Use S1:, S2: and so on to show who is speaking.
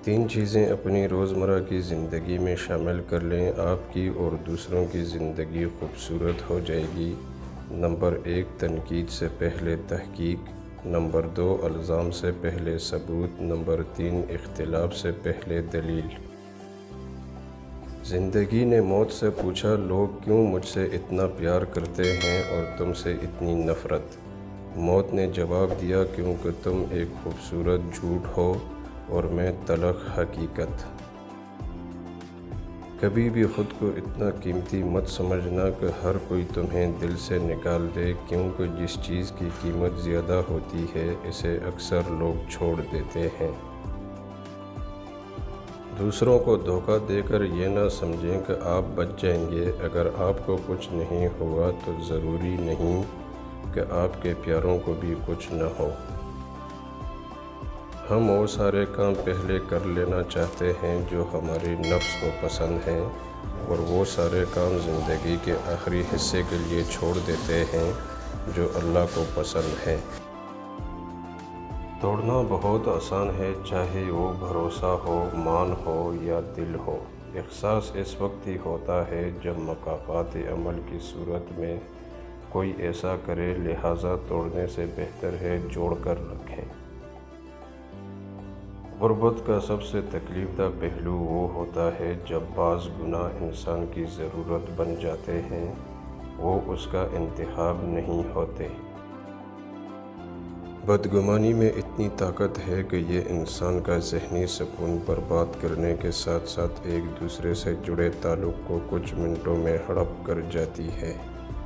S1: 3 چیزیں اپنی روزمرہ کی زندگی میں شامل کر لیں، آپ کی اور دوسروں کی زندگی خوبصورت ہو جائے گی۔ نمبر 1، تنقید سے پہلے تحقیق۔ نمبر 2، الزام سے پہلے ثبوت۔ نمبر 3، اختلاف سے پہلے دلیل۔ زندگی نے موت سے پوچھا، لوگ کیوں مجھ سے اتنا پیار کرتے ہیں اور تم سے اتنی نفرت؟ موت نے جواب دیا، کیونکہ تم ایک خوبصورت جھوٹ ہو اور میں تلخ حقیقت۔ کبھی بھی خود کو اتنا قیمتی مت سمجھنا کہ ہر کوئی تمہیں دل سے نکال دے، کیونکہ جس چیز کی قیمت زیادہ ہوتی ہے اسے اکثر لوگ چھوڑ دیتے ہیں۔ دوسروں کو دھوکہ دے کر یہ نہ سمجھیں کہ آپ بچ جائیں گے۔ اگر آپ کو کچھ نہیں ہوا تو ضروری نہیں کہ آپ کے پیاروں کو بھی کچھ نہ ہو۔ ہم وہ سارے کام پہلے کر لینا چاہتے ہیں جو ہمارے نفس کو پسند ہیں، اور وہ سارے کام زندگی کے آخری حصے کے لیے چھوڑ دیتے ہیں جو اللہ کو پسند ہیں۔ توڑنا بہت آسان ہے، چاہے وہ بھروسہ ہو، مان ہو یا دل ہو۔ احساس اس وقت ہی ہوتا ہے جب مکافات عمل کی صورت میں کوئی ایسا کرے، لہٰذا توڑنے سے بہتر ہے جوڑ کر رکھیں۔ غربت کا سب سے تکلیف دہ پہلو وہ ہوتا ہے جب بعض گناہ انسان کی ضرورت بن جاتے ہیں، وہ اس کا انتخاب نہیں ہوتے۔ بدگمانی میں اتنی طاقت ہے کہ یہ انسان کا ذہنی سکون برباد کرنے کے ساتھ ساتھ ایک دوسرے سے جڑے تعلق کو کچھ منٹوں میں ہڑپ کر جاتی ہے۔